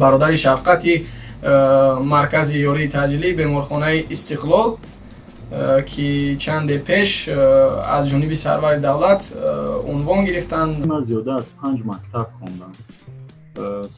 бародари Шафқати маркази ёрии таъҷилии беморхонаи Истиқлол ки чанде пеш аз ҷониби сарвари давлат унвон гирифтанд. من زیاده از 5 مکتب خوندم.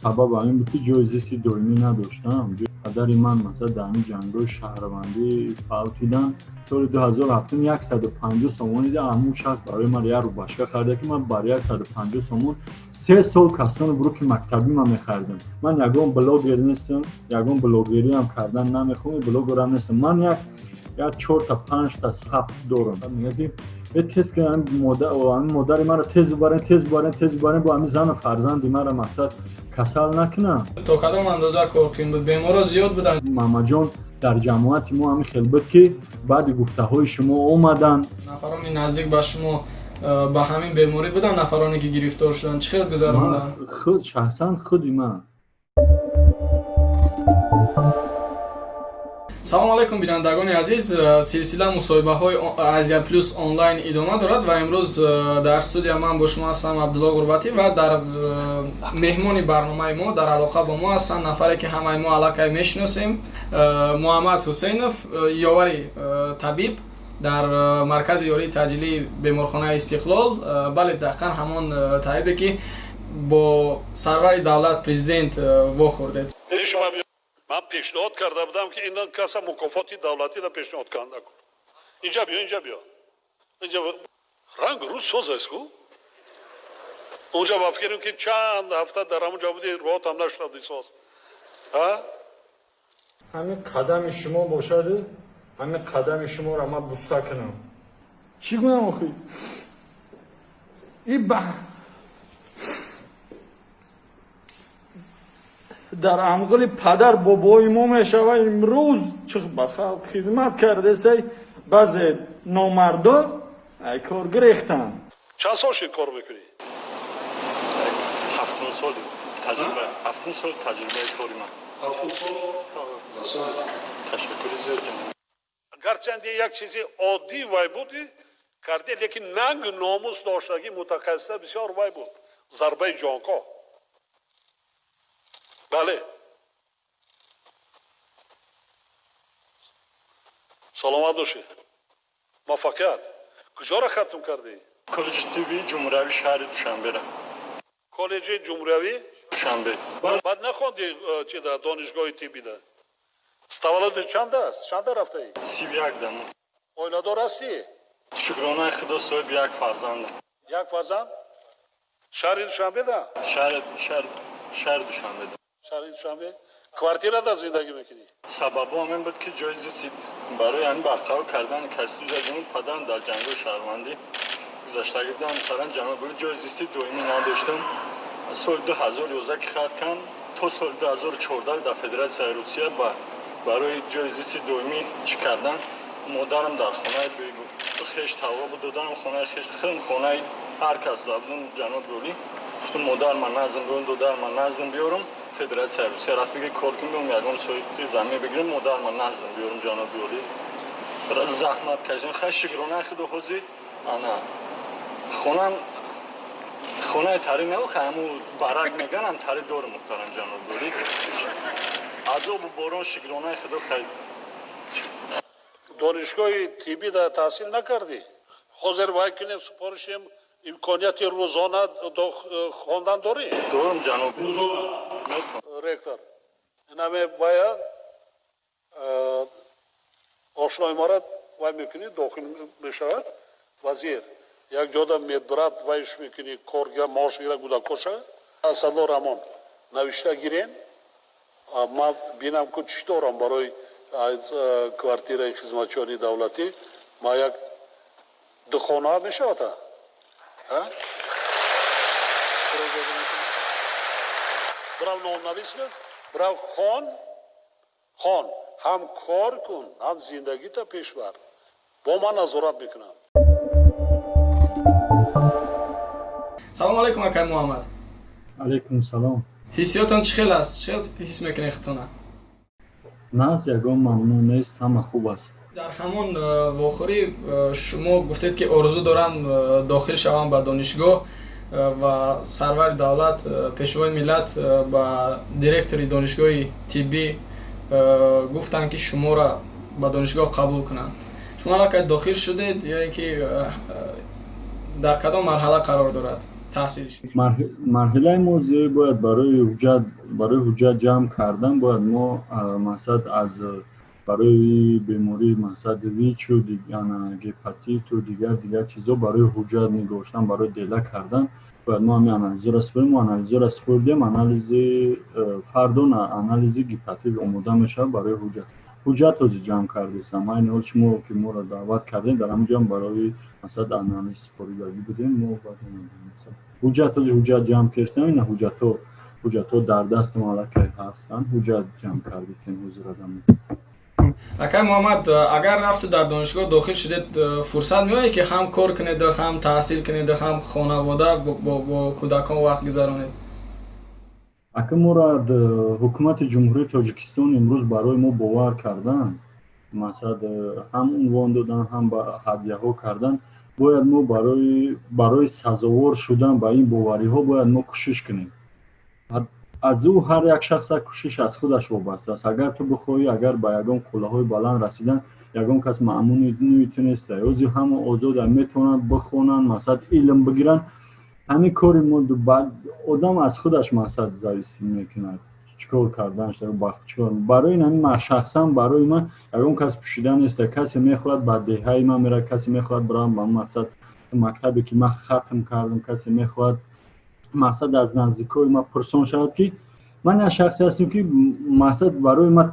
سبب همین بود که جای زیستی دائمی نداشتم. پدر من مثلا در این جنگ‌های شهروندی فوتیدن. سال 2007 150 سومون دیده عموم شخص برای من یه رو باشگاه خریده که من برای 150 سومون 3 سال کسان برو که مکتبی من می‌خریدم. من یگان بلاگر نیستم، یگان بلاگری هم کردن نمی‌خوام، بلاگر هم نیستم. من یا 4 تا 5 تا ثبت دارم. میگم یه تست که مادر من رو تست ببرن با همین زن و فرزند من رو مقصد کسل نکنم. تا کدام اندازه کارکین بود؟ بیمارا زیاد بودن؟ محمد جان در جماعت ما همین خیلی بود که بعد گفته‌های شما اومدن. نفرانی نزدیک به شما با همین بیماری بودن؟ نفرانی که گرفتار شدن چه خیلی گذراندن؟ خود شخصا خودی من. салом алайкум бинандагони азиз, силсила мусоҳибаҳои Азия Плюс онлайн идома дорад ва имрӯз дар студия ман бо шумо ҳастам Абдулло Ғурбатӣ ва дар меҳмони барномаи мо дар алоқа бо мо ҳастанд нафаре ки ҳамаи мо аллакай мешиносем, Муҳаммад Ҳусейнов, ёвари табиб дар маркази ёрии таъҷилии беморхонаи Истиқлол. Бале, дақиқан ҳамон табибе ки бо сарвари давлат президент вохӯрдед. من پیشنهاد کرده بودم که اینا کسا مکافات دولتی را پیشنهاد کنده کن. اینجا بیا اینجا رنگ روز سوز است کو اونجا بفکریم که چند هفته در همونجا بودی روات هم نشد سوز. همین قدم شما باشد، همین قدم شما را من بوسه کنم. چی کنم آخی؟ این در امقل پدر بابای ما میشوه امروز چه به خلق خدمت کرده سی بعضی نامردا ای کار گریختن. چند سال شد کار میکنی؟ 7 سال تجربه 7 سال تجربه کاری من. 7 سال تشکری زیاد جناب. گرچند یک چیزی عادی وای بودی کردی لیکن ننگ ناموس داشتگی متخصص بسیار وای بود. ضربه جانکا. بله سلامت باشی موفقیت کجا را ختم کردی؟ کالج تیوی جمهوری شهر دوشنبه را. کالج جمهوری دوشنبه. بعد نخوندی چی در دانشگاه تیبی ده؟ استولاد چند است؟ چند رفته ای؟ 31 دم. اویلادار هستی؟ شکرانه خدا صاحب یک فرزندم. یک فرزند؟ شهر دوشنبه ده؟ شهر دوشنبه ده. شهر دوشنبه؟ کوارتیره ده زندگی میکنی؟ سبب همین بود که جای زیستی برای این برقرار کردن کسی جمعون پدرم در جنگ شهروندی گذشتگی بودم مثلا جناب بود جای زیستی دائمی نداشتم. سال 2011 که خرید کردم تا سال 2014 در فدراسیون روسیه برای جای زیستی دائمی چی کردن. مادرم در خانه بود خیش توا بود دادن خانه خیش خیلی خانه هر کس زبون جناب گلی گفتم مادر من نظم بیارم دادر من نظم بیارم فدراسیون روسیه رفت بگه کار کنم بیام یگان سایتی زمین بگیرم مادر من نظم بیارم جناب گلی برای زحمت کشیدم خیلی شکرانه خدا خوزی انا خانه تری نمیخواه همو برگ میگن هم تری دور محترم جناب گلی عذاب و باران شکرانه خدا خیلی دانشگاه تیبی در تحصیل نکردی؟ حاضر باید کنیم سپارشیم امکانیت روزانه خواندن داری؟ دارم جناب رکتر این همه باید آشنای مرد وای میکنی داخل میشود وزیر یک جاده میدبرد وایش میکنی کارگر معاش گیره گودا کشه اسدالله رحمان نوشته گیرین ما بینم که چی دارم برای کوارتیره خدمتچیانی دولتی ما یک دو خانه میشود برای نام نویس کن برای خان هم کار کن هم زندگی تا پیش بر با من نظارت میکنم. салом алайкум акай Муҳаммад. علیکم سلام. ҳиссиётон чӣ хел аст? чӣ ҳис мекунед худтона? نه از یگان ممنون نیست همه خوب است. дар ҳамон вохӯрӣ шумо гуфтед ки орзу дорам дохил шавам ба донишгоҳ ва сарвари давлат пешвои миллат ба директори донишгоҳи тиббӣ гуфтанд ки шуморо ба донишгоҳ қабул кунанд. шумо аллакай дохил шудед ё ин ки дар кадом марҳала қарор дорад таҳсилиш? марҳилаи мо бояд барои ҳуҷҷат ҷамъ кардан бояд мо масад аз барои бемории масад вич ё гепатиту дигар чизо барои ҳуҷҷат нигоштан барои дела кардан бояд мо ҳамин анализро супорим. мо анализро супордем, анализи фардо анализи гепатит омода мешавад барои ҳуҷҷат ҳозир ҷамъ кардем. айни ҳол шумо ки моро даъват кардем дар ҳамин ҷо барои масад анализ супоридагӣ будем. мо ҳуҷҷат ҷамъ кардем. ина ҳуҷҷатҳо дар дасти мо аллакай ҳастанд. ҳуҷҷат ҷамъ кардем ҳозир одам. акай муҳаммад, агар рафтед дар донишгоҳ дохил шудед, фурсат меояд ки ҳам кор кунед, ҳам таҳсил кунед, ҳам хонавода бо кӯдакон вақт гузаронед? ака моро ҳукумати ҷумҳурии Тоҷикистон имрӯз барои мо бовар кардан, масад ҳам унвон додан, ҳам ба ҳадияҳо кардан. бояд мо барои сазовор шудан ба ин бовариҳо бояд мо кӯшиш кунем. аз ӯ ҳар як шахса кӯшиш аз худаш вобаста аст. агар ту бихоҳӣ, агар ба ягон қуллаҳои баланд расидан, ягон кас маъмуни метонест озу ҳама озода метавонанд бихонанд, масад илм бигиранд. ҳамин кори мо одам аз худаш масад зависӣ мекунад. чикор карданаш чикор барои ин ҳамин шахсан барои ман ягон кас пӯшидан нест. касе мехоҳад ба деҳаи ман меравад, касе мехоҳад барам ба масад мактабе ки ман хатм кардам, касе мехоҳад масад аз наздикои ман пурсон шавад ки ман як шахсе ҳастам ки масад барои ман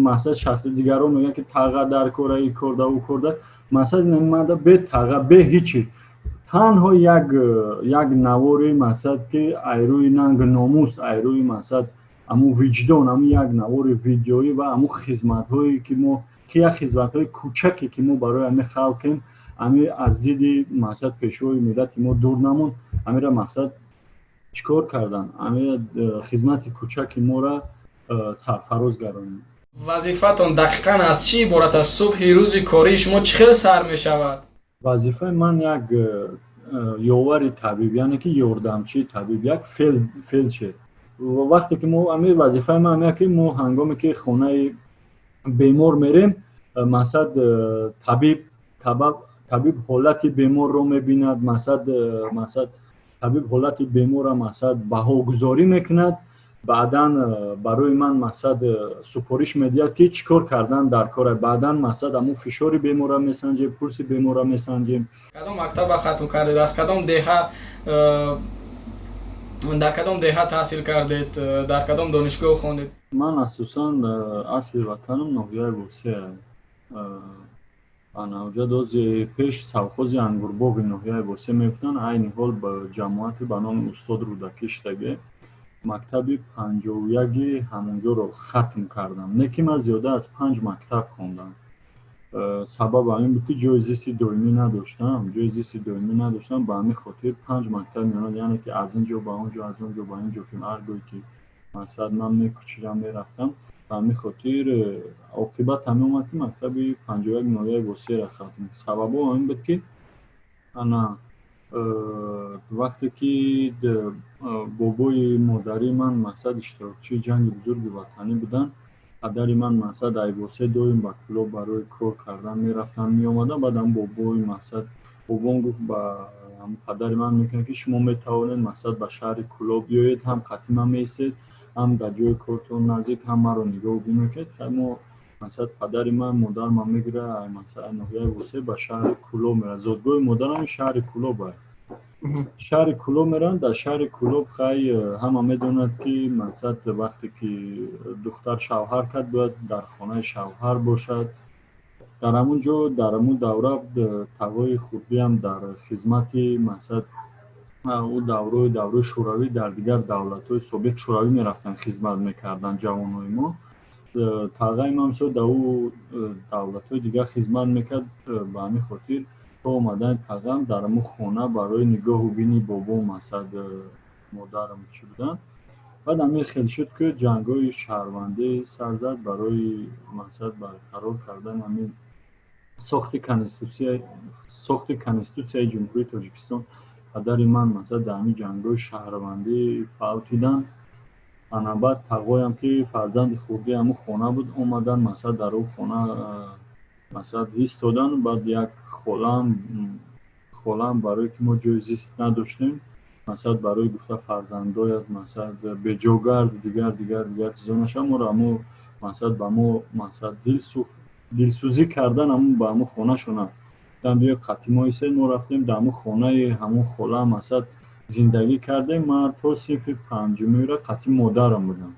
масад шахси дигарон мегӯянд ки таға дар кора ин корда ӯ корда, масад ман бе таға бе ҳичи танҳо як навори масад ки айрӯи нангу номус, айрӯи масад аму виҷдон, аму як навори видеоӣ ва аму хизматҳое ки мо ки як хизматҳои кӯчаке ки мо барои ҳамин халқем, ҳамин аз зидди масад пешвои миллати мо дур намонд, ҳаминро масад чикор кардан, ҳамин хизмати кӯчаки моро сарфароз гаронем. вазифатон дақиқан аз чӣ иборат аст? субҳи рӯзи кории шумо чӣ хел сар мешавад? вазифаи ман як ёвари табиб, яъне ки ёрдамчии табиб, як фелдшер. вақте ки мо ҳамин вазифаи ман ҳамин ки мо ҳангоме ки хонаи бемор мерем, масад табиб ҳолати беморро мебинад, масад табиб ҳолати беморро масад баҳогузорӣ мекунад, баъдан барои ман масад супориш медиҳад ки чӣ кор кардан дар кора. баъдан масад аму фишори беморро месанҷем, пулси беморро месанҷем. кадом мактаба хатм кардед? аз кадом деҳа дар кадом деҳа таҳсил кардед? дар кадом донишгоҳ хондед? ман асосан асли ватанам ноҳияи восе навҷад ози пеш совхози ангурбоғи ноҳияи восе мегуфтанд. айни ҳол ба ҷамоати ба номи устод рӯдакӣ штаге мактаби 51-и ҳамонҷоро хатм кардам. не ки ман зиёда аз 5 мактаб хондам. сабаб ҳамин буд ки ҷои зисти доимӣ надоштам. ба ҳамин хотир 5 мактаб меомад, яъне ки аз ин ҷо ба он ҷо, аз он ҷо ба ин ҷо ки ҳар гоҳе ки масад ман мекӯчидам мерафтам. ба ҳамин хотир оқибат ҳамин омад ки мактаби 51 ноҳияи восеро хатм. сабабо ҳамин буд ки ана вақте ки бобои модари ман масад иштирокчии ҷанги бузурги ватанӣ буданд, падари ман масад айвосе доим ба кӯлоб барои кор кардан мерафтанд меомаданд. баъдам бобом гуфт ба падари ман мекунад ки шумо метавонед масад ба шаҳри кӯлоб биёед, ҳам қатима месед, ҳам дар ҷои кортон наздик, ҳам маро нигоҳ бинокед. мо масад падари ман модар ман мегира масад ноҳияи восе ба шаҳри кӯлоб мера. зодгоҳи модарам шаҳри кӯлоб аст. шаҳри кӯлоб мераванд. дар шаҳри кӯлоб хай ҳама медонад ки масад вақте ки духтар шавҳар кард бояд дар хонаи шавҳар бошад. дар ҳамон ҷо дар ҳамон давра тавои хурдиам дар хизмати масад ӯ давраи шӯравӣ дар дигар давлатҳои собиқи шӯравӣ мерафтанд хизмат мекарданд ҷавонҳои мо. тағаи ман дар ӯ давлатҳои дигар хизмат мекард. ба ҳамин хотир то омадани тағам дар ҳамон хона барои нигоҳу бини бобом масад модарам чӣ буданд. баъд ҳамин хел шуд ки ҷангҳои шаҳрвандӣ сар зад барои масад барқарор кардан ҳамин сохти конститутсияи ҷумҳурии Тоҷикистон падари ман масалан дар ҳамин ҷангҳои шаҳрвандӣ фавтидан. Анабад тағоям ки фарзанди хурди ҳамун хона буд, омадан масалан дар ӯ хона масалан истодан. Баъд як холам барое ки мо ҷои зист надоштем, масалан барои гуфта фарзандояш масалан беҷо гард дигар чизонаша моро ҳамун масалан ба мо масалан дилсӯзӣ кардан ҳамун ба ҳамун хонашона гуфтам биё қатъи мо исе мо рафтем дар ҳамун хонаи ҳамун хола масалан зиндагӣ кардем. Ман то синфи панҷумира қатъи модарам будам.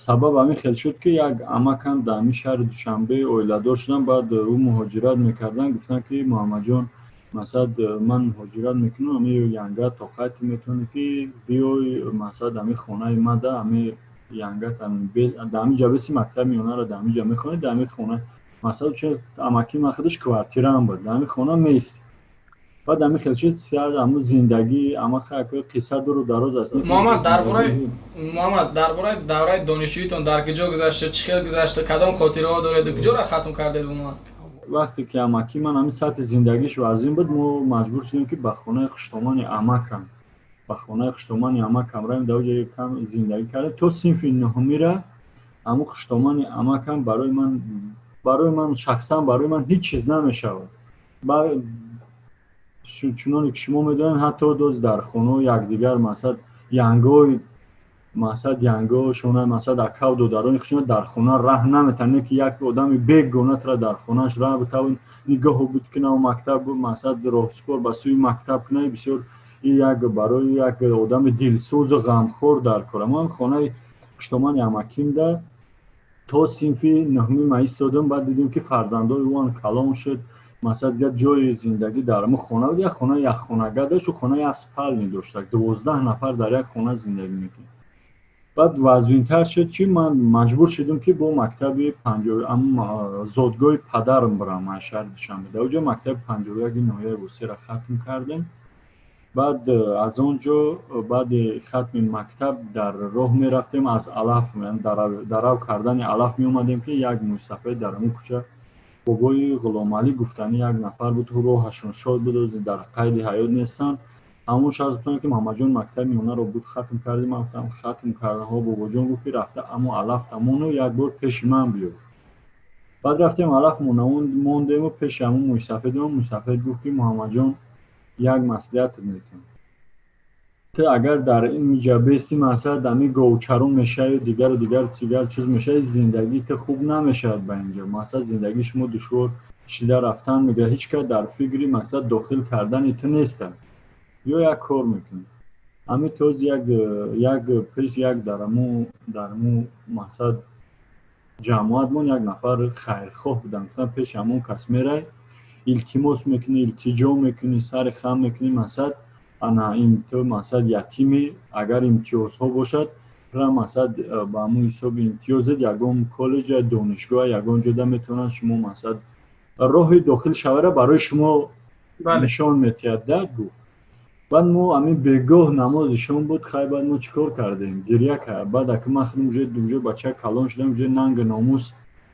Сабаб ҳамин хел шуд ки як амакам дар ҳамин шаҳри Душанбе оиладор шудан, баъд ӯ муҳоҷират мекардан. Гуфтанд ки Муҳаммадҷон масалан ман муҳоҷират мекунам, ҳамин янга тоқати метавонӣ ки биёй масалан ҳамин хонаи мада ҳамин янга дар ҳамин ҷа беси мактаби миёнаро дар ҳамин ҷа мехонӣ, дар ҳамин хона масалан чун амаки ман худаш квартираам буд, дар ҳамин хона меисти. بعد همین خیلی سیار همون زندگی اما خیلی قصه دور و دراز است. محمد درباره دوره دانشجوییتون در کجا گذشته، چه خیلی گذشته، کدام خاطره ها دارید و کجا را ختم کردید عموما؟ وقتی که اماکی من همین سطح زندگیش وضعیم بود، ما مجبور شدیم که به خانه خشتمان اماکم رایم در اونجا کم زندگی کردیم تا صنف نهمی را. اما خشتمان اماکم برای من شخصا برای من هیچ چیز نمیشود. چونانی که شما میدونید حتی دوست در خونه یکدیگر مثلا ینگو شونه مثلا اکاو دو درون خشونه در خونه راه نمیتونه که یک آدمی بیگونه را در خونهش راه بتاون نگاه بود که نه مکتب مثلا راهسپار به سوی مکتب کنه. بسیار این برای یک آدم دلسوز و غمخور در کار. من خانه خشتمان اماکیم ده تا صنف نهمی ما ایستادم. بعد دیدیم که فرزندای اون کلام شد مثلا دیگه جای زندگی در همون خانه بود. یک خانه یک خانگاه داشت و خانه اسفل داشت. 12 نفر در یک خانه زندگی میکنیم. بعد وضعین‌تر شد که من مجبور شدم که با مکتب زادگاه پدرم برم شهر دوشنبه. اونجا مکتب 51 ناحیه بوسی را ختم کردیم. بعد از اونجا بعد ختم مکتب در راه می رفتیم از علف درو کردن علف می اومدیم که یک موسیقی در اون کوچه بابای غلام علی گفتنی یک نفر بود تو راهشون شاد بود و در قید حیات نیستن. همون شخص گفتن که محمد جان مکتب میونه رو بود ختم کردیم. من گفتم ختم کردن ها بابا جان گفت رفته اما علف تمونو یک بار پیش من بیار. بعد رفتیم علف موندیم و پیش همون موسیقی گفت که محمد جان یک مصلحت میکنم که اگر در این میجا بیستی مثلا دمی گوچرون میشه و دیگر چیز میشه زندگی که خوب نمیشه با اینجا. مثلا زندگی شما دشوار شده رفتن میگه هیچ که در فکری مثلا داخل کردن ایت نیستن یا یک کار میکنی. همین توز یک پیش یک درمو مثلا جماعتمون یک نفر خیرخواه بودن مثلا پیش همون کس میره التماس میکنی التجا میکنی سر خم میکنی مثلا انا این تو مثلا یتیمی اگر امتیاز ها باشد را مثلا با همون حساب امتیازت یکم کالج دانشگاه یکم جدا میتونن شما مثلا راه داخل شوره برای شما نشان میتید گفت. بعد ما همین بگاه نمازشون بود. خیلی بعد ما چیکار کردیم گریه کرد. بعد اگه من خودم دوجه بچه کلان شدم جه ننگ ناموس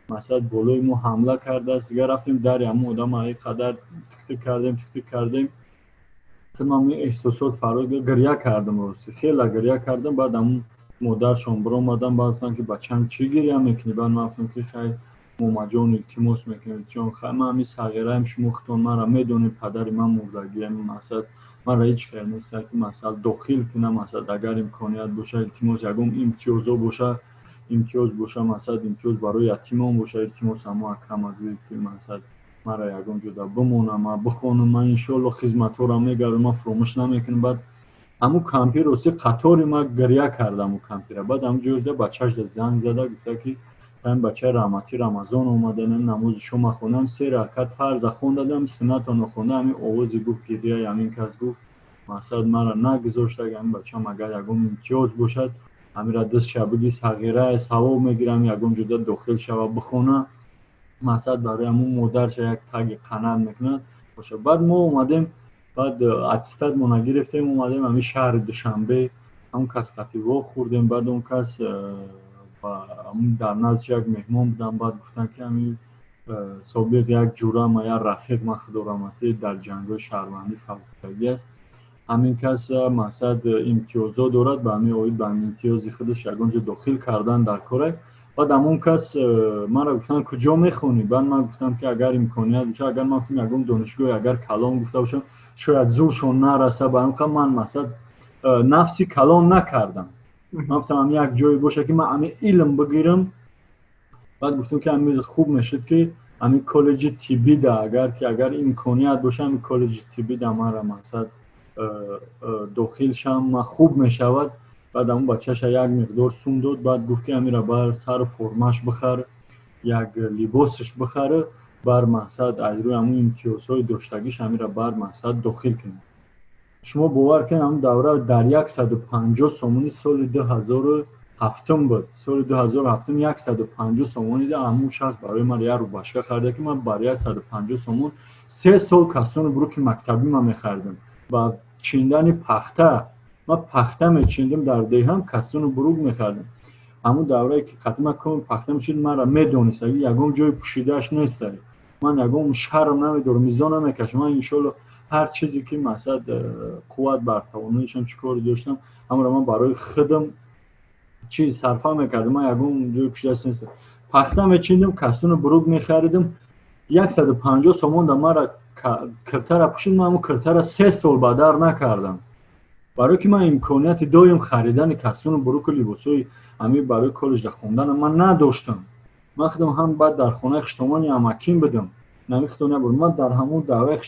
مثلا بالای ما حمله کرده است. دیگه رفتیم در همون آدم های قدر تکتیک کردیم تمام احساسات فرار گریه کردم راستی خیلی گریه کردم. بعد همون مادرشون برام اومدن بعد گفتن که بچه‌م چی گریه میکنی؟ بعد من گفتم که خیلی مامان جان التماس میکنم چون خیلی من همین صغیره‌ام شما خودتون من را میدونید پدر من مردگی مثلا من را هیچ خیلی نیست که مثلا داخل کنم مثلا اگر امکانیت باشه التماس یکم امتیازا باشه مثلا امتیاز برای یتیمان باشه التماس اما کم از که مثلا مرا یکم جدا بمونم بخونم من ان شاء الله خدمت ها را میگردم من فراموش نمیکنم. بعد همون کمپیر روسی قطاری ما گریه کردم و کمپیر. بعد همونجوری بچه‌اش زنگ زده گفت که من بچه رحمتی رمضان اومدن نماز شما خوندم 3 رکعت فرض خوندم سنت رو خوندم. همین آوازی گفت گریه همین کس گفت مثلا مرا نگذاشته که همین بچه‌م اگر یکم امتیاز باشد همین را دست شبگی صغیره ثواب میگیرم یکم جدا داخل شوه بخونه مثلا برای همون مادرش یک تگ قنات میکنه باشه. بعد ما اومدیم بعد اتستاد ما نگرفتیم اومدیم همین شهر دوشنبه همون کس قطیوا خوردیم. بعد اون کس همون در نزد یک مهمان بودن. بعد گفتن که همین собиқ як ҷурам ва як рафиқ ма худораматӣ дар ҷангҳои шаҳрвандӣ фавқулодагӣ аст. ҳамин кас мақсад имтиёзот дорад, ба ҳамин оид ба имтиёзи худаш ягон ҷо дохил кардан дар коре. баъд ҳамон кас маро гуфтанд куҷо мехонӣ? Баъд ман гуфтам ки агар имконият бошад, агар ман гуфтам ягон донишгоҳ агар калон гуфта бошам, шояд зуршон нараса, ба ҳамин ман мақсад нафси калон накардам. ман гуфтам ҳамин як ҷое боша ки ман ҳамин илм бигирам. баъд гуфтам ки ҳамин хуб мешуд ки ҳамин коллеҷи тиббида агар имконият боша, ҳамин коллеҷи тиббида манро мақсад дохил шам, ман хуб мешавад. баъд ҳамон бачаша як миқдор сум дод, баъд гуфт ки ҳаминро бар сару формаш бихар, як либосаш бихара, бар мақсад аз рӯи ҳамон имтиёзҳои доштагиш ҳаминро бар мақсад дохил кунед. шумо бовар кунед, ҳамон давра дар 150 сомони соли 2007 буд. Соли 2007 150 сомони да ҳамон шахс барои ман як рубашка харда ки ман бар 150 сомон 3 сол кастони буруки мактабӣ ман мехардам. ба чиндани пахта, ман пахта мечиндам дар деҳам, кастони бурук мехардам. ҳамон даврае ки қатма ком пахта мечинд, манро медониста ки ягон ҷои пӯшидааш нест. ман ягон шарм намедорам, мизон намекашам. ман иншоалло ҳар чизе ки мақсад қувват бар тавонишам чӣ кори доштам, ҳамонро ман барои худам чӣ сарфа мекардам. ман ягон ҷои пӯшидааш нест. пахта мечиндам, кастони бурук мехаридам. 150 сомон да манро киртара пӯшид, ман ҳамон киртара 3 сол ба дар накардам. барое ки ман имконияти доим харидани кастони буруку либосҳои ҳамин барои коллеҷда хонданам ман надоштам. ман худам ҳам баъд дар хонаи хиштомони амаким будам. намехтон набурам. ман дар ҳамон давраи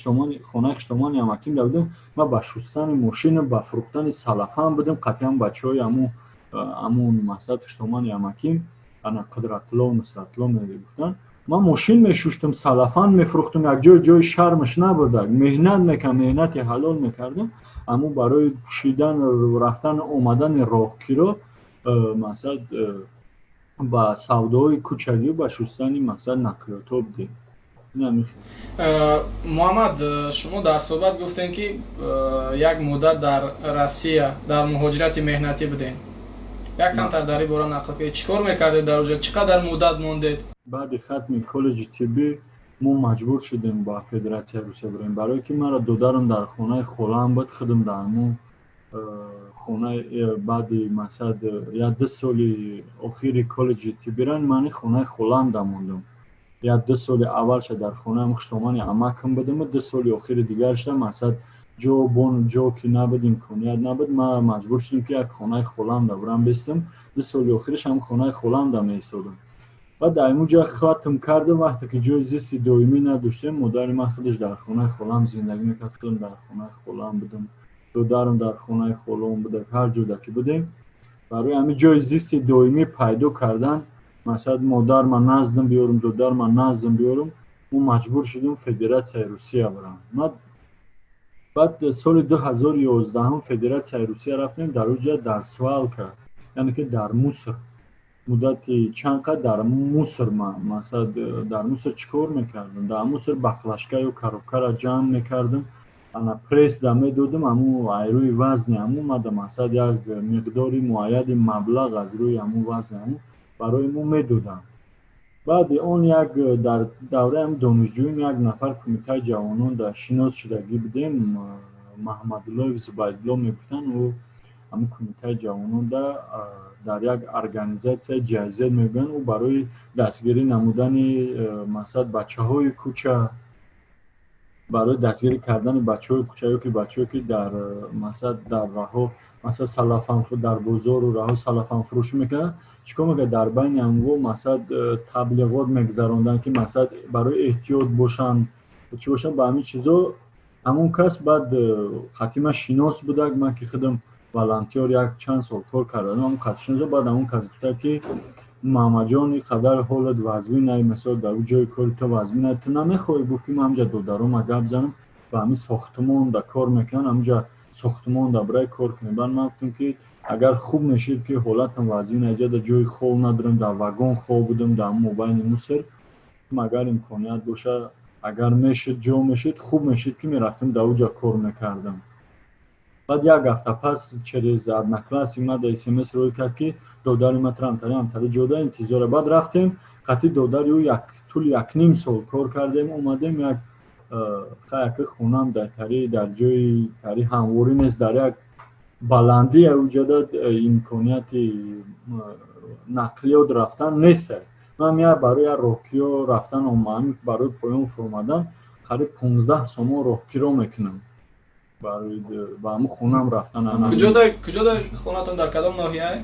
хонаи хиштомони амаким будам. ман ба шустани мошина, ба фурӯхтани салафан будам. қатъиян бачаҳои ҳамон мақсад хиштомони амаким, ана Қудратулло, Нусратулло мегуфтанд. ман мошин мешуштам, салафан мефурӯхтам, якҷои шармаш набурдак. меҳнат мекардам, меҳнати ҳалол мекардам. аммо барои пӯшидан, рафтан, омадани роҳгиро мақсад ба савдои кӯчагӣ, ба шустани мақсад нақлиётҳо будем. муҳаммад, шумо дар суҳбат гуфтем ки як муддат дар Россия дар муҳоҷирати меҳнатӣ будем. як камтар дар ин бора нақл кунед. чӣ кор мекардед дар оҷо? чӣ қадар муддат мондед? баъди хатми коллеҷи тиббӣ мо маҷбур шудем ба Федератсияи Русия бароем, барое ки маро додарам дар хонаи холаам буд. худам дар ҳамон хонаи баъди мақсад 1-2 соли охири коллеҷи тиббира мани хонаи холаам да мондам. 1-2 соли аввалша дар хонаи хиштомони амакам будам, 2 соли охири дигарша мақсад ҷо ки набуд, имконият набуд, ма маҷбур шудам ки як хонаи холаам да бурам бистам. 2 соли охириш ҳам хонаи холаам да меистодам. баъд дар ин ҷо хатм кардам. вақте ки ҷои зисти доимӣ надоштем, модари ман худаш дар хонаи холаам зиндагӣ мекард, худам дар хонаи холаам будам, додарам дар хонаи холаам буд. ҳар ҷода ки будем, барои ҳамин ҷои зисти доимӣ пайдо кардан, мақсад модар ман наздам биёрам, додар ман наздам биёрам, мо маҷбур шудем Федератсияи Русия барам. баъд соли 2011 Федератсияи Русия рафтем, дар оҷа дар свалка, яъне ки дар мусор муддати чанд қад дар мусор, мақсад дар мусор чӣ кор мекардам? дар мусор баклашкаю коробкаро ҷамъ мекардам, ана пресс да медодам, ҳамон айрӯи вазни ҳамон мада мақсад як миқдори муайяни маблағ аз рӯи ҳамон вазни ҳамон барои мо медодам. баъди он як дар давраи ҳам донишҷӯим як нафар кумитаи ҷавонон дар шинос шудагӣ будем, Маҳмадуллоев Зубайдулло мегуфтанд. ӯ ҳамон кумитаи ҷавонон дар як организатсияи ҷиҳазият мегӯянд, ӯ барои дастгирӣ намудани мақсад бачаҳои кӯча, барои дастгирӣ кардани бачаҳои кӯча ёки бачаҳое ки дар мақсад дар раҳо мақсад салафан дар бозору раҳо салафан фурӯшӣ мекарданд, чӣ кор мекард? дар байни ҳамво мақсад таблиғот мегузаронданд ки мақсад барои эҳтиёт бошанд, чӣ бошанд, ба ҳамин чизо. ҳамон кас баъд қатъиян шинос будак, ман ки худам волонтёр як чанд сол кор кардам, ҳамон кас шинос. баъд ҳамон кас гуфта ки маҳмадҷон, ин қадар ҳолат вазмин ай, мисол дар ҷои кори то вазмин ай, ту намехоҳӣ бу ки ман ҳамҷа додарома гап занам, ба ҳамин сохтмон да кор мекунам, ҳамҷа сохтмон да бурай кор кунем. баъд ман гуфтам ки агар хуб мешид ки ҳолатам вазмин айҷа да ҷои хол надорам, дар вагон хол будам, дар мобайни мусор, агар имконият боша, агар мешид, ҷо мешид, хуб мешид ки мерафтам дар оҷа кор мекардам. баъд як ҳафта пас через одноклассник мада смс рӯй кард ки додари ма амтари ҷода интизоре. баъд рафтем, қатъи додари ӯ як ту طول 1.5 سال کار کردیم اومدیم یک خیلی خونم در در جای همواری نیست، در یک بلندی اوجد امکانیت نقلیات رفتن نیست. من برای راهکیو رفتن اومدم، برای پایان فرمادن قریب 15 سوم راهکی رو میکنم برای با همون خونم رفتن. کجا در خونتون در کدام ناحیه؟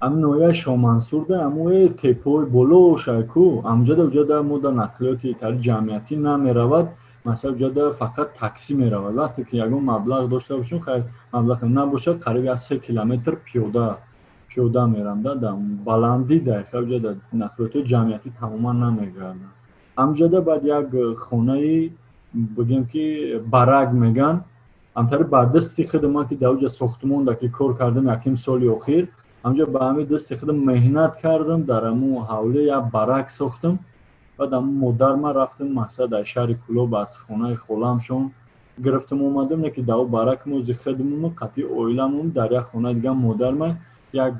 ام ناحیه شاه منصور ده، امو تپوی بلو شایکو امجد اوجد مود نقلیاتی تر جمعیتی نمیرود، مثلا اوجد فقط تاکسی میرود. وقتی که یگان مبلغ داشته باشیم خیلی مبلغ نباشد قریب 3 کیلومتر پیاده میرم در بلندی در اوجد نقلیات جمعیتی تماما نمیگردن. امجد بعد یک خونه بگیم که برگ میگن امتر بعد دستی خدماتی در اوج ساختمان در که کار کردم 1 سال اخیر همجا به همین دست خودم مهنت کردم، در امو حوله یک برک ساختم. بعد امو مادر ما رفتم مثلا در شهر کلوب از خونه خالمشون گرفتم اومدم، نه که در برک موز خدمم قطعی اویلمون در یک خونه دیگه مادر ما یک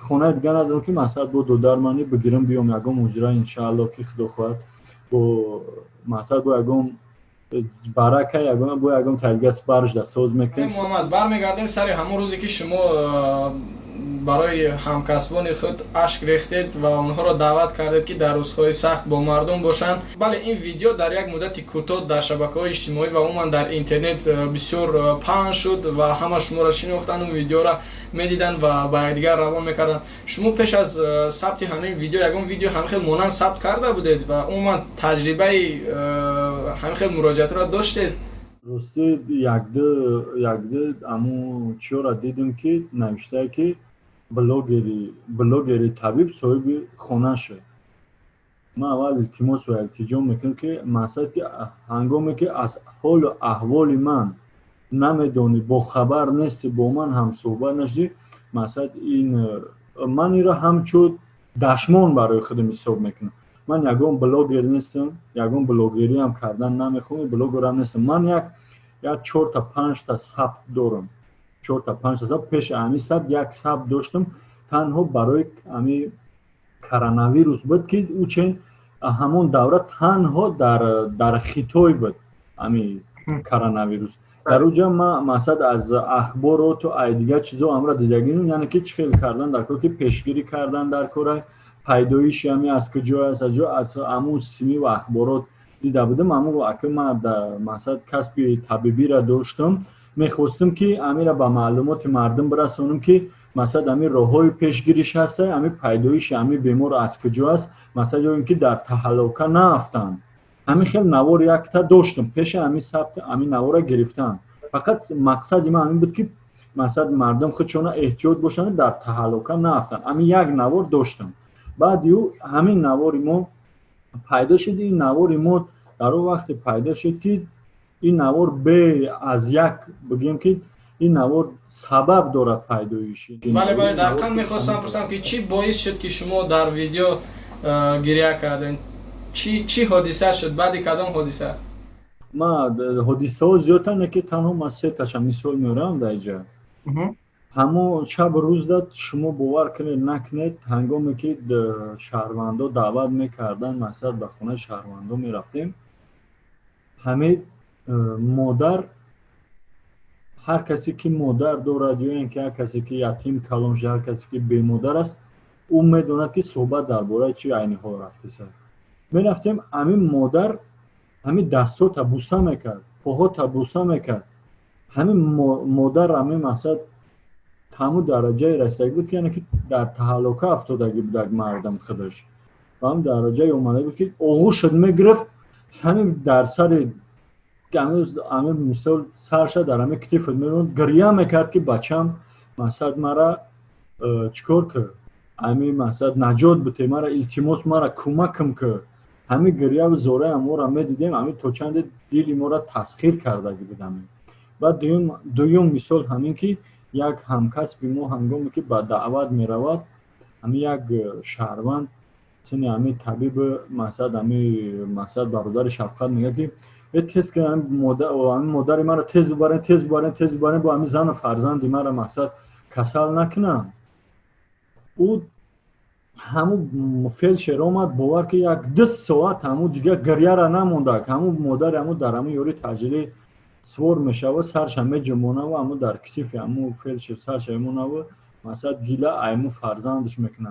خونه دیگه ندارم که مثلا دو درمانی بگیرم بیام یگم اجرا انشاءالله که خدا خواهد با مثلا با یگم برکه یگم تلگس برش در ساز میکنیم. محمد برمیگردیم سر همون روزی که شما برای همکسبان خود اشک ریختید و اونها را دعوت کردید که در روزهای سخت با مردم باشند. بله این ویدیو در یک مدت کوتاه در شبکه‌های اجتماعی و عموما در اینترنت بسیار پخش شد و همه شما را شناختند، اون ویدیو را میدیدن و با دیگر روان میکردن. شما پیش از ثبت همین ویدیو یگان ویدیو هم خیلی مانند ثبت کرده بودید و عموما تجربه هم خیلی مراجعات را داشتید؟ راستی یک دو امو چیو را دیدم که نوشته که بلوگری طبیب صاحب خانه شد. من اول التماس و التجا میکنم که مثلا که هنگامی که از حال و احوال من نمیدونی با خبر نیستی با من هم صحبت نشدی، مثلا من این را همچون دشمن برای خودم حساب میکنم. من یگان بلوگر نیستم، یگان بلوگری هم کردن نمیخوام، بلوگر هم نیستم. من یک 4 تا 5 تا ثبت دارم، 4 تا 5 تا ثبت. پیش امی ثبت یک ثبت داشتم تنها برای امی کرونا ویروس بود که او چه همون دوره تنها در خیتوی بود امی کرونا ویروس. در اونجا ما مثلا از اخبارات و دیگه چیزا امر دیدگیم، یعنی که چه کردن در کار که پیشگیری کردن در کار پیدایش همی از کجا است از امو سیمی و اخبارات دیده بودم. امو اگه من مثلا کسب طبیبی را داشتم میخواستم که امیر با معلومات مردم برسونم که مثلا امیر راههای پیشگیریش هست، امیر پیدایش امیر بیمار از کجا است، مثلا اینکه در تهلکه نافتن. امیر خیلی نوار یک تا داشتم پیش امیر ثبت امیر نوار گرفتن. فقط مقصد من همین بود که مثلا مردم خودشون احتیاط باشن در تهلکه نافتن. امیر یک نوار داشتم. بعد همین نواری ما پیدا شد. این نواری ما در اون وقت پیدا شد که این نوار به از یک بگیم که این نوار سبب دارد پیدایش. بله دقیقاً میخواستم پرسم که چی باعث شد که شما در ویدیو گریه کردین؟ چی حادثه شد؟ بعد کدام حادثه؟ ما حادثه ها زیادتر نه که تنها ما 3 تاشم مثال میارم در اینجا. همون شب روز داد شما باور کنید نکنید هنگامی که شهروندان دعوت میکردن مثلا به خونه شهروندان میرفتیم، همه مادر هر کسی که مادر دارد یا اینکه هر کسی که یتیم کلام شده، هر کسی که بی مادر است او میدوند که صحبت درباره چی عینی ها رفته سر. میرفتیم همین مادر همین دستا تا بوسه میکرد، پاها تا بوسه میکرد. همین مادر همین مثلا تمام درجه رسیده بود که یعنی که در تهلکه افتادگی بود مردم خودش و هم درجه اومده بود که آغوش میگرفت. همین در سر همین مثال سرش در همین کتیف میروند گریه میکرد که بچم مثلا مرا چکار کرد، همین مثلا نجات بده مرا، التماس مرا کمکم کرد. همین گریه و زوره ما را میدیدیم، همین تا چند دیلی ما را تسخیر کرده بودم. و دوم مثال همین که یک همکسب ما هنگامی که به دعوت می رود همین یک شهروند سنی همین طبیب مثلا برادر شفقت میگه که کس که مادر من را تیز ببرین با همین زن و فرزند من را مثلا کسل نکنم. او همون فیلشر آمد باور که یک 10 ساعت همون دیگه گریه را نمونده، همون مادر همون در همون یوری تجلی سوار میشه و سرش همه جمعونه و همون در کسیف همون فیلشر سرش همونه و مثلا گیله ایمون فرزندش میکنه.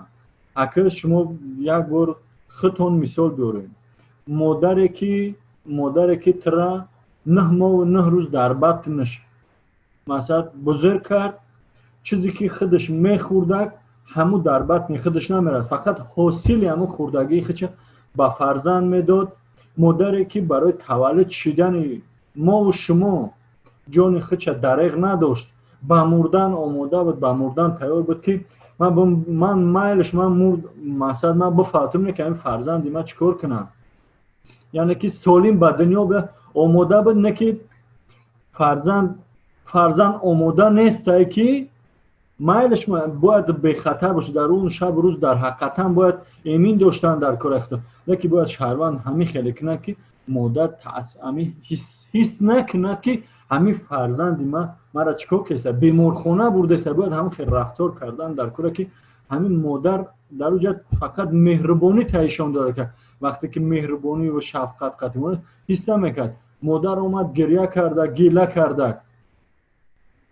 اگر شما یک بار خودتون مثال بیارین، مادری که ترا 9 ماه و 9 روز در بطنش مثلا بزرگ کرد، چیزی که خودش میخورده همون در بطن خودش نمیرد، فقط حاصل همون خوردگی خودش به فرزند میداد. مادری که برای تولد شدن ما و شما جان خودش دریغ نداشت، به مردن آماده بود، به مردن تیار بود که من میلش من مرد مثلا من بفاتم که این فرزندی من چیکار کنم، یعنی که سالم به دنیا به آماده بود، نه که فرزند آماده نیست که میلش باید به خطر باشه در اون شب روز، در حقیقتا باید ایمین داشتن در کار اختار، نه که باید شهروند همین خیلی کنه که مادر همین حس نکنه که همین فرزندی من مرا چیکار کسه بیمارخانه برده سه، باید همین خیلی رفتار کردن در کار که همین مادر در اونجا فقط مهربانی تایشان داره که وقتی که مهربانی و شفقت قطعی حس نمیکرد، مادر اومد گریه کرده گیله کرده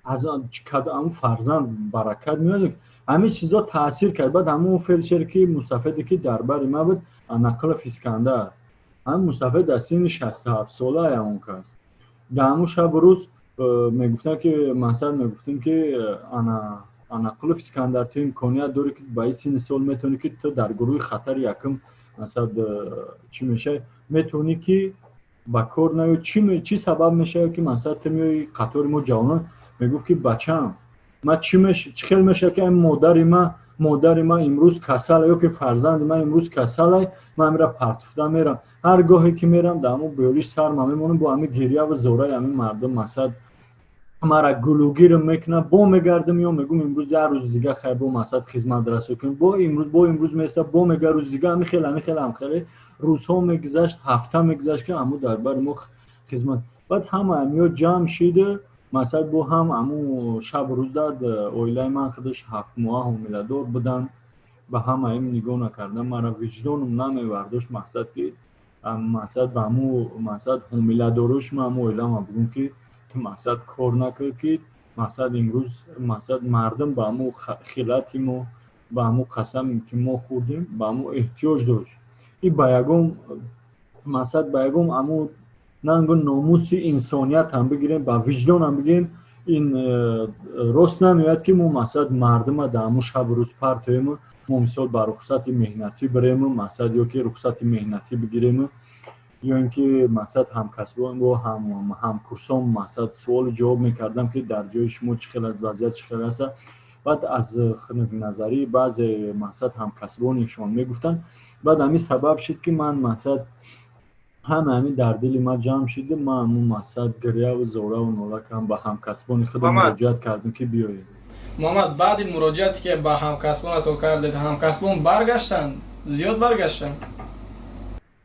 از اون فرزند برکت میاد، همین چیزا تاثیر کرد. بعد همون فیلشر که مستفیدی که دربار ما بود نقل اسکندر، هم مستفید از سن 67 ساله همون کس در همون شب روز میگفتن که مثلا میگفتیم که نقل اسکندر تو امکانیت داره که با این سن سال میتونی که تو در گروه خطر یکم مثلا چی میشه میتونی که با کار نیو چی سبب میشه که مثلا تو میای قطار ما جوانان میگفت که بچم ما چی خیلی میشه که مادر ما امروز کسل یا که فرزند من امروز کسل من میرم پرتفته میرم، هر گاهی که میرم در همون بیوریش سرم میمونم با همین گریه و زوره همین مردم مثلا مرا گلوگیر میکنه، با میگردم یا میگم امروز یه روز دیگه خیر با مثلا خدمت رسو کنم، با امروز میسته با میگه روز دیگه همین خیلی روزها میگذشت، هفته میگذشت که همون دربار ما خدمت. بعد همه جمع شده مثلا با همون شب روز داد اویلای من خودش 7 ماه حامله‌دار بودن، به همه این نگاه نکردم، مرا وجدانم نمیوردش مثلا که مثلا به همون مثلا حامله‌داروش من اویلا ما بگم که مثلا کار نکرد که مثلا امروز مثلا مردم به همون خیلاتی ما به همون قسم که ما خوردیم به همون احتیاج داشت. این بایگم مثلا بایگم همون نانگو ناموس انسانیت هم بگیریم با وجدان هم بگیریم، این راست نمیاد که ما مثلا مردم در همون شب روز پرتویم ما مثال با رخصت مهنتی بریم مثلا یا که رخصت مهنتی بگیریم یا اینکه مثلا همکسبان و همکورسان مثلا سوال جواب میکردم که در جای شما چه خیلی وضعیت چه خیلی است. بعد از نظری بعضی مثلا همکسبانشون میگفتن، بعد همین سبب شد که من مثلا همین در دل ما جمع شده، ما همون مثلا گریه و زوره و نوله کردم با همکسبان خودم مراجعت کردیم که بیایید. محمد بعد مراجعتی که با همکسبان تو کردید همکسبان برگشتن؟ زیاد برگشتن؟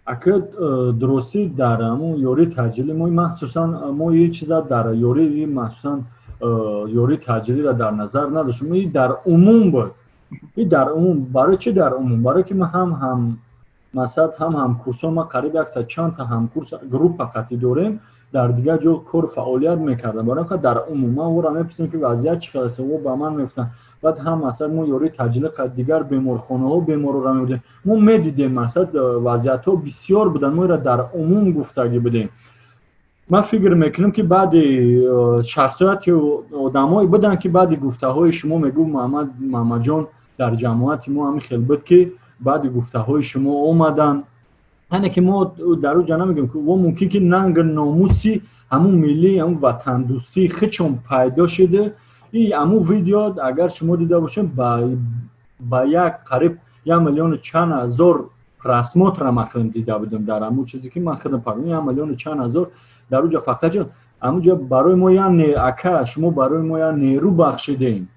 اگر درستی در همون یوری تجلی ما مخصوصا ما یه چیز در یوری مخصوصا یوری تجلی را در نظر نداشتیم، این در عموم بود. این در عموم برای چی در عموم؟ برای که ما هم مثلا هم کورسان ما قریب 100 چند تا هم کورس گروپ فقطی داریم در دیگه جو کار فعالیت میکردن، برای که در عموم ما او را میپرسیم که وضعیت چقدر است و با من میگفتن. بعد هم مثلا ما یوری تجلی دیگر بیمارخانه ها بیمارو را میبودیم، ما میدیدیم مثلا وضعیت ها بسیار بودن، ما را در عموم گفتگی بدیم. من فکر میکنم که بعد شخصیت آدمایی بودن که بعد گفته های شما میگو محمد جان در جماعت ما همین خیلی بود که بعد گفته های شما اومدن، یعنی که ما در اون جا نمیگم که و ممکن که ننگ ناموسی همون ملی همون وطن دوستی خودشون پیدا شده. این همون ویدیو اگر شما دیده باشین با یک قریب 1 میلیون چند هزار رسمات را من دیده بودم در همون چیزی که من خودم فهمیدم 1 میلیون چند هزار در اونجا فقط همونجا برای ما یعنی اکا شما برای ما یعنی نیرو بخشیدین،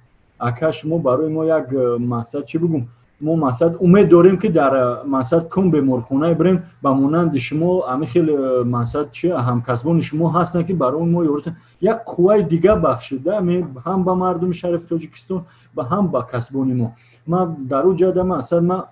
اکا شما برای ما یک مثلا چی بگم ما مثلا امید داریم که در مثلا کم بیمارخانه بریم با مانند شما همین خیلی مثلا چی همکسبان شما هستن که برای ما یک قوه دیگه بخشیده هم به مردم شریف تاجیکستان و هم با کسبان ما. ما در اون جاده ما اصلا ما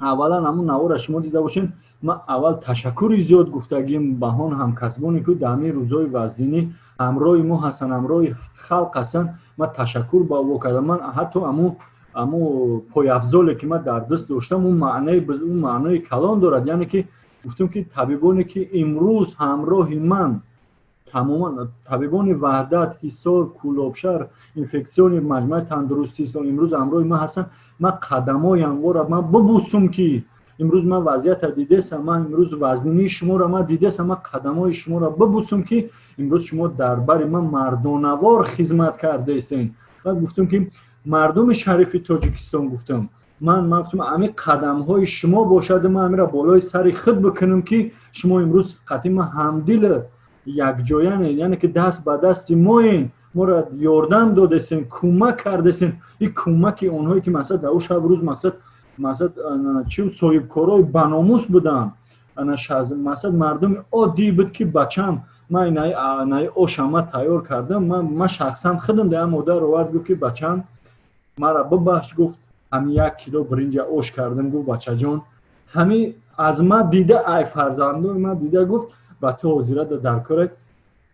اولا همون نوار شما دیده باشین ما اول تشکری زیاد گفتگیم بهان همکسبانی که در همین روزهای وزینی همراه ما هستن همراه خلق هستن ما تشکر با او کردم من حتی امو پای افضالی که من در دست داشتم اون معنای کلان دارد یعنی که گفتم که طبیبانی که امروز همراه من تماما طبیبان وحدت حصار کولابشهر انفکسیون مجمع تندرستی است امروز همراه ما هستن ما قدمای انوار ما ببوسم که امروز ما وضعیت دیدم من امروز وزنی شما را ما دیدم ما قدمای شما را ببوسم که امروز شما دربار من مردانوار خدمت کرده استین و گفتم که مردم شریف تاجیکستان گفتم من گفتم همین قدم های شما باشد ما همین را بالای سر خود بکنم که شما امروز قطعی ما همدل یک جایانه یعنی که دست به دست ما را یاردم دادستین کمک کردستین این کمک اونهایی که مثلا در اون شب روز مثلا چه صاحب کارای بناموس بودن مثلا مردم عادی بود که بچم من اینای آشما تیار کردم من شخصا خودم در مادر آورد گفت که بچم مرا ببخش گفت همین 1 کیلو برنج آش کردم گفت بچه جان همین از ما دیده ای فرزندان ما دیده گفت با تو حضرت در کار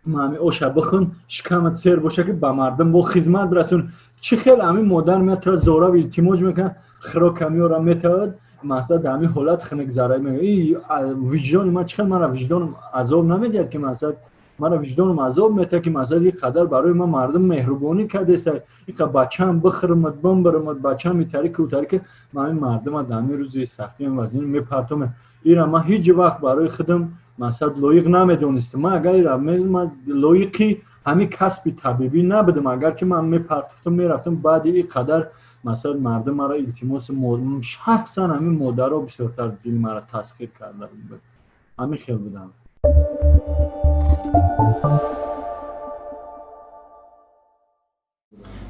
ما همین آش بخون شکمت سیر باشه که به مردم با خدمت رسون چه خیلی همین مادر میتره زورا و التماس میکنه خرا کمی را میتاد مثلا در همین حالت خنک زرای میگه این وجدان من چه من وجدانم عذاب نمیدید که مثلا من وجدانم عذاب میده که مثلا یک قدر برای من مردم مهربانی کرده است یک بچه‌ام بخرمت بمبرمت بچه‌م میتاری که من مردم در همین روزی سختی وزنی میپرتم اینا من هیچ وقت برای خودم مثلا لایق نمیدونستم من اگر من لایقی همین کسب طبیبی نبودم اگر که من میپرتم میرفتم بعد این قدر مثلا مردم مرا التماس شخصا همین مادرها بسیارتر دل مرا تسخیر کرده بود همین خیلی بودم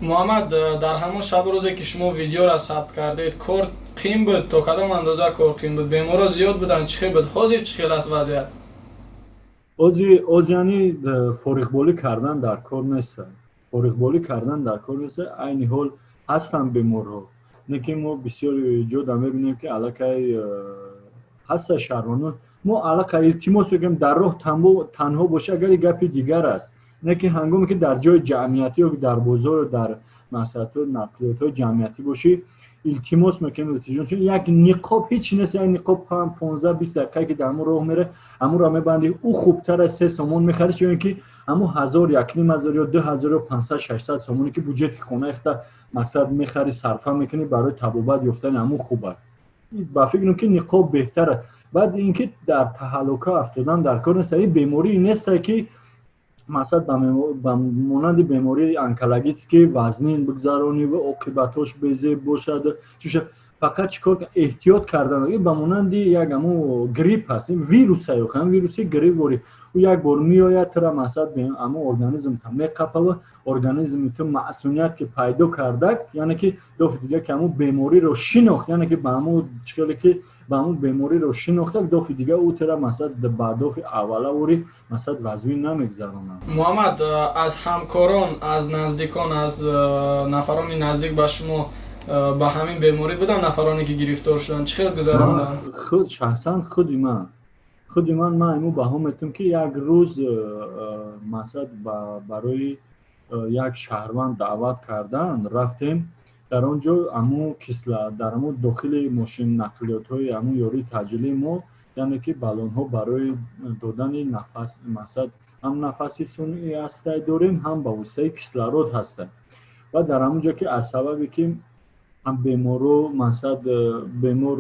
محمد در همون شب روزی که شما ویدیو را ثبت کردید کار قیم بود تا کدام اندازه کار قیم بود بیمارا زیاد بودن چخیل بود حاضر چخیل است وضعیت یعنی فارغبالی کردن در کار نیست فارغبالی کردن در کار نیست عین حال هستن بیمارها نه که ما بسیار جدا میبینیم که علاقه هست شهروندان ما علاقه التماس بگیم در راه تنها باشه اگر گپ دیگر است نه که هنگامی که در جای جمعیتی یا در بازار در مسائل نقلیات جمعیتی باشی التماس میکنیم چون یک نقاب هیچ نیست یک نقاب 15-20 دقیقه که در راه میره اما را میبندی او خوبتر از 3 سامان میخری چون که اما 1000 1500 یا 2500-600 سامانی که بودجت خونه اخته مقصد میخری صرفه میکنی برای تبابت یافتن همون خوبه با فکرم که نقاب بهتره بعد اینکه در تهلکه افتادن در کار نیست بیماری نیست که مثلا به مانند بیماری انکلاگیت که وزنین بگذرانی و عاقبتش بزرگ باشد چون فقط چیکار احتیاط کردن به مانند یک همون گریپ هست ویروس هم ویروسی گریپ وری و یک بار میآید تر مثلا اما ارگانیسم تا میقپه و ارگانیسم تو معصومیت که پیدا کرده یعنی که دو دیگه که همون بیماری رو شناخت یعنی که به همون چیکار که با همون بیماری رو شناخته دو دیگه او تر مثلا بعد اوله وری مثلا وزن نمیگذرونه محمد از همکاران از نزدیکان از نفران نزدیک به شما با همین بیماری بودن نفرانی که گرفتار شدن چه خیلی گذروندن خود شخصا خود من اینو بها میتونم که یک روز مثلا برای یک شهروند دعوت کردن رفتیم در اونجا امو کسلا در امو داخل ماشین نقلیات های امو یاری تجلی ما یعنی که بالون ها برای دادن نفس مثلا هم نفسی صنعی هسته داریم هم با وسیله کسلرود هسته و در همونجا که از سببی که هم بیمارو مثلا بیمار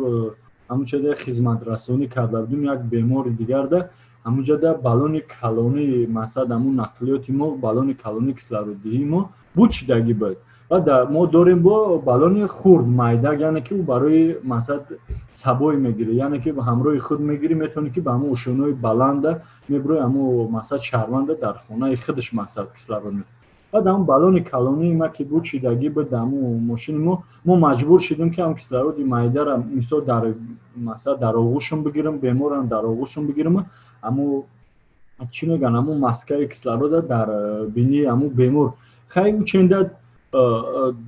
همون چه خدمت رسانی کرده بودیم یک بیمار دیگر ده همونجا در بالون کلونی مثلا همون نقلیات ما بالون کلونی کسلرودی ما بوچیدگی بود و ما داریم با بالون خورد مایده یعنی که او برای مثلا سبای میگیره یعنی که همراه خود میگیری میتونه که به همون اشونای بلند میبره همون مثلا شهرونده در خونه خودش مثلا کسلرود بعد همون بالون کلونی ما که بود چیدگی بود همون ماشین ما مجبور شدیم که هم کسلرود مایده را مثلا در آغوشم بگیرم بیمار هم در آغوشم بگیرم اما چی میگن همون مسکه کسلرود در بینی همون بیمار خیلی چنده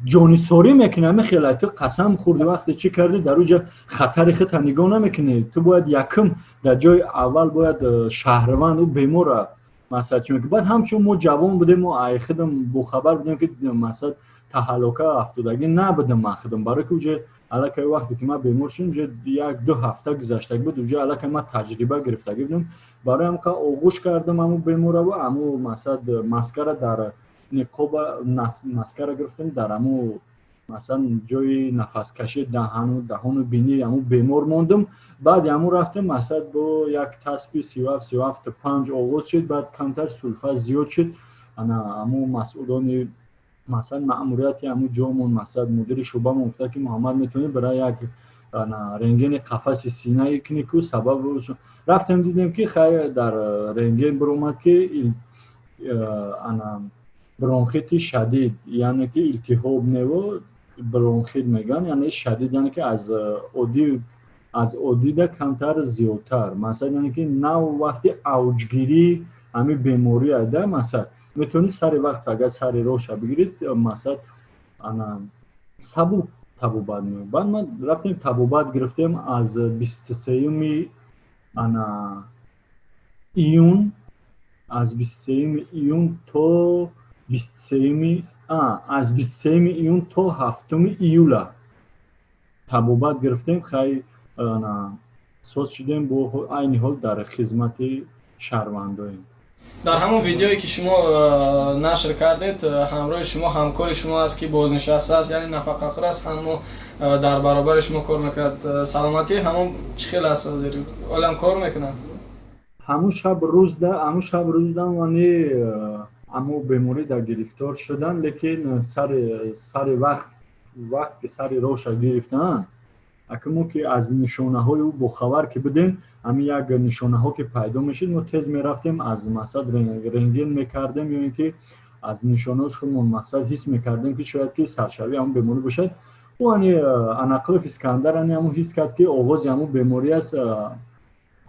جانیساری میکنه همه خیلی تو قسم خوردی وقتی چی کردی در اونجا خطر خود نگاه نمیکنی تو باید یکم در جای اول باید شهروند و بیمار مثلا چون که بعد همچون ما جوان بودیم و ای خودم با خبر بودیم که مثلا تهلکه افتادگی نبودم من خودم برای که اونجا الکی وقتی که من بیمار شدم اونجا یک دو هفته گذشته بود اونجا الکی من تجربه گرفتگی بودم برای هم که آغوش کردم همون بیمار و همون مثلا مسکره در نقاب مسکره گرفتم در همون مثلا جای نفس کشی دهان و بینی همون بیمار موندم بعد همون رفتم مثلا با یک تسبیح 37 آغاز شد بعد کمتر سلفه زیاد شد انا همون مسئولان مثلا مأموریت همون جامون مثلا مدیر شعبه گفته که محمد میتونه برای یک رنگین قفس سینه کنی که سبب رفتم دیدم که خیر در رنگین برومد که انا برونخیت شدید یعنی که التهاب نو برونخیت میگن یعنی شدید یعنی که از عادی ده کمتر زیادتر مثلا یعنی که نو وقتی اوجگیری همین بیماری ده مثلا میتونی سر وقت اگر سر روش بگیرید مثلا انا سبو تبوبت میو بعد من رفتیم تبوبت گرفتیم از 23 انا ایون از 23 ایون تا 23 از 23 ایون تا 7 ایولا تبوبت گرفتیم خیلی سوز شدیم با این حال در خدمت شهرونداییم. در همون ویدیویی که شما نشر کردید همراه شما همکار شما است که بازنشسته است یعنی نفقه خور است همون در برابر شما کار میکرد سلامتی همون چه خیلی است عالم کار میکنن همون شب روز ده وانی همو بیماری در گرفتار شدن لیکن سر وقت که سر روش گرفتن اکنون که از نشانه های او بخبر که بدین همین یک نشانه ها که پیدا میشید ما تیز میرفتیم از مقصد رنگین میکردیم یا اینکه از نشانه هاش خودمون مقصد حس میکردیم که شاید که سرشوی همون بیماری باشد و انقلاب اسکندر همون حس کرد که آغاز همون بیماری است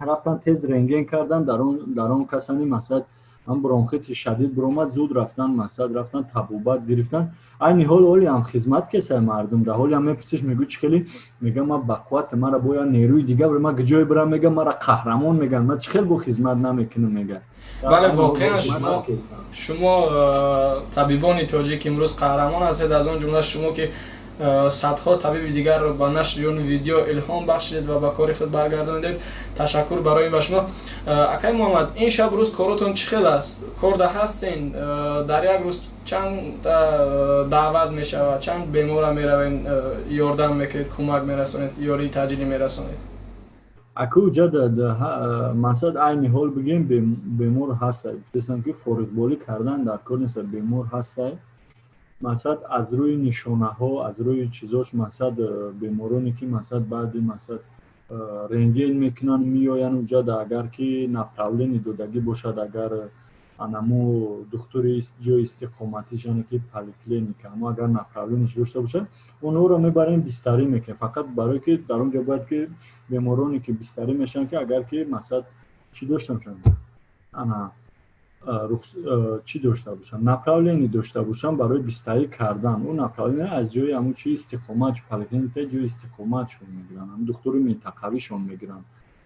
رفتن تیز رنگین کردن در اون کسانی مقصد هم برونخیت شدید برومد زود رفتن تبوبت گرفتن این حال هم خدمت کسای مردم در حالی هم میپرسیش میگو چی خیلی میگم من بقوت مرا باید نیروی دیگه برای من جای برم میگم مرا قهرمان میگن من چه خیلی با خدمت نمیکنم میگن بله واقعا شما طبیبان تاجیک امروز قهرمان هستید از اون جمله شما که صدها طبیب دیگر رو با نشر اون ویدیو الهام بخشیدید و به کار خود برگرداندید تشکر برای این شما اکای محمد این شب روز کارتون چه خیلی است کارده هستین در یک روز چند دعوت میشه و چند بیمار میروین یاردم میکنید کمک میرسونید یاری تجلی میرسونید اکو جد مسد این حال بگیم بیمار هست مثلا که فورگبالی کردن در کار نیست بیمار هست مثلا از روی نشانه ها از روی چیزاش مثلا بیمارانی که مثلا بعد مثلا رنگین میکنن میآین اونجا اگر که نفرولین دودگی باشد اگر انمو دکتری جای استقامتیش یعنی که پلیکلینیک اما اگر نفرولینش داشته باشه اونها رو میبریم بستری میکنه فقط برای که در اونجا باید که بیمارانی که بستری میشن که اگر که مثلا چی داشته باشن چی داشته باشن نپرولینی داشته باشن برای بستری کردن اون نپرولین از جای همون چی استقامت پلیکلینیک جای استقامتشون میگیرن هم دکتر منطقویشون میگیرن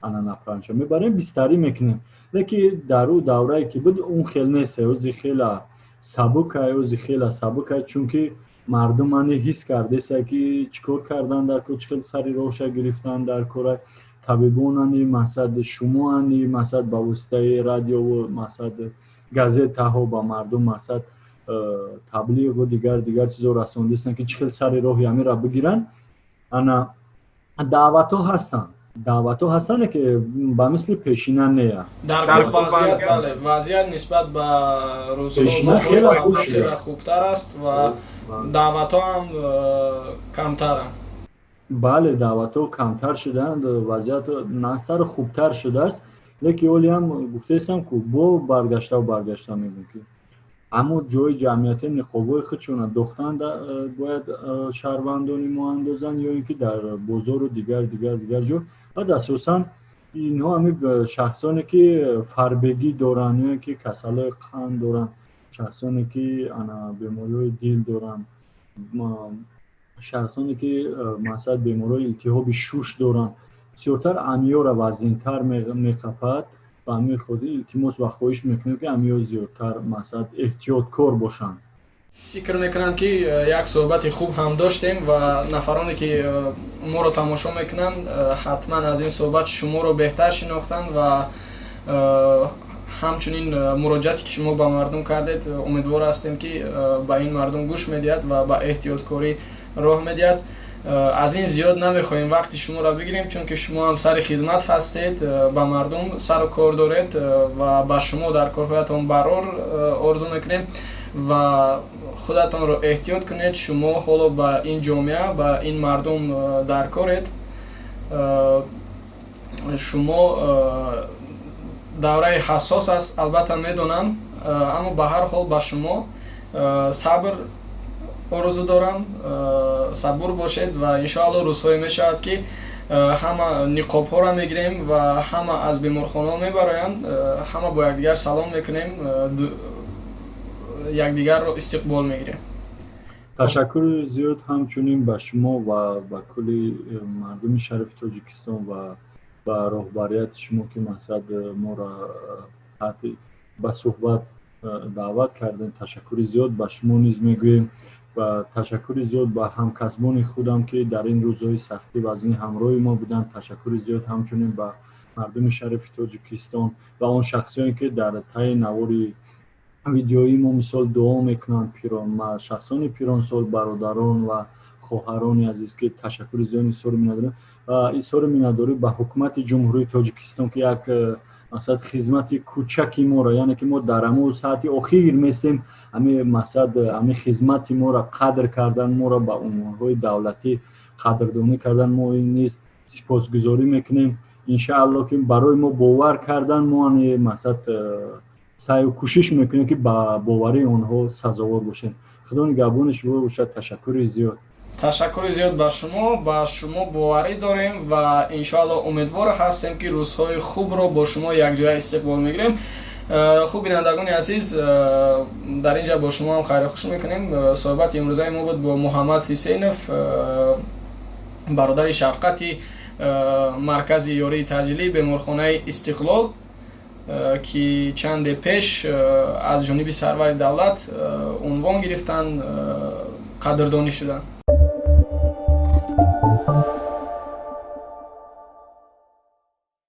انا نپرولینش میبریم بستری میکنیم لیکن در اون دوره‌ای که بود اون خیلی نیست اوزی خیلی سبکه چون که مردم من حس کرده است که چیکار کردن در کار چیکار سری روش گرفتن در کار طبیبان مثلا شما مثلا با واسطه رادیو و مثلا گازت ها با مردم مثلا تبلیغ و دیگر چیزا رسوندن که چیکار سری روحی همین را بگیرن انا دعوت ها هستن که با مثل پیشینه نه در وضعیت بله وضعیت نسبت به روزها خیلی خوبتر است و دعوت ها هم کمتر بله دعوت ها کمتر شدند وضعیت نظر خوبتر شده است لیکن اولی هم گفته استم که با برگشته میگم که اما جای جمعیت نقابای خودشون دختن باید شهروندانی ما اندازن یا اینکه در بازار و دیگر جو بعد اساسا اینها همین شخصانی که فربگی دارن یا که کسل قند دارن شخصانی که بیماری دل دارن шахсоне ки масалан бемории илтиҳоби шуш доранд бисёртар амиёра вазнинтар меқапад ва ҳамин хотир илтимос ва хоҳиш мекунем ки амиё зиёдтар масалан эҳтиёткор бошанд. фикр мекунам ки як суҳбати хуб ҳам доштем ва нафароне ки моро тамошо мекунанд ҳатман аз ин суҳбат шуморо беҳтар шинохтанд ва ҳамчунин муроҷиате ки шумо ба мардум кардед умедвор ҳастем ки ба ин мардум гӯш медиҳад ва ба эҳтиёткорӣ роҳ медиҳад. аз ин зиёд намехоҳем вақти шуморо бигирем, чунки шумо ҳам сари хидмат ҳастед, ба мардум сару кор доред ва ба шумо дар корҳоятон барор орзу мекунем ва худатонро эҳтиёт кунед. Шумо ҳоло ба ин ҷомеа, ба ин мардум дар коред. Шумо давраи ҳассос аст, албатта медонам, аммо ба ҳар ҳол ба шумо сабр орзу дорам. Сабур бошед ва иншоалло рӯзҳое мешавад ки ҳама ниқобҳоро мегирем ва ҳама аз беморхонаҳо мебароянд, ҳама бо якдигар салом мекунем, якдигарро истиқбол мегирем. ташаккури зиёд ҳамчунин ба шумо ва ба кулли мардуми шарафи Тоҷикистон ва ба роҳбарияти шумо ки мақсад моро ба суҳбат даъват кардем. Ташаккури зиёд ба шумо низ мегӯем ва ташаккури зиёд ба ҳамкасбони худам ки дар ин рӯзҳои сахтӣ вазни ҳамроҳи мо буданд. Ташаккури зиёд ҳамчунин ба мардуми шарафи Тоҷикистон ва он шахсоне ки дар таи навори видеои мо мисол дуо мекунанд, шахсони пиронсол, бародарон ва хоҳарони азиз ки ташаккури зиёд изҳори миннатдорӣ ва изҳори миннатдорӣ ба ҳукумати ҷумҳурии Тоҷикистон ки як мақсад хизмати кӯчаки моро, яъне ки мо дар ҳамон соати охир меистем, ҳамин мақсад ҳамин хизмати моро қадр кардан, моро ба унвонҳои давлатӣ қадрдонӣ кардан, мо низ сипосгузорӣ мекунем. Иншаалло ки барои мо бовар кардан, мо ҳамин мақсад саъю кӯшиш мекунем ки ба боварии онҳо сазовор бошем. Худо нигаҳбони шумо бошад. Ташаккури зиёд. Ташаккури зиёд ба шумо боварӣ дорем ва иншоалло умедвор ҳастем ки рӯзҳои хубро бо шумо якҷоя истиқбол мегирем. хуб бинандагони азиз, дар ин ҷа бо шумо ҳам хайрухуш мекунем. суҳбати имрӯзаи мо буд бо Муҳаммад Ҳусейнов, бародари шафқати маркази ёрии таъҷилӣ беморхонаи Истиқлол, ки чанде пеш аз ҷониби сарвари давлат унвон гирифтанд, қадрдонӣ шуданд.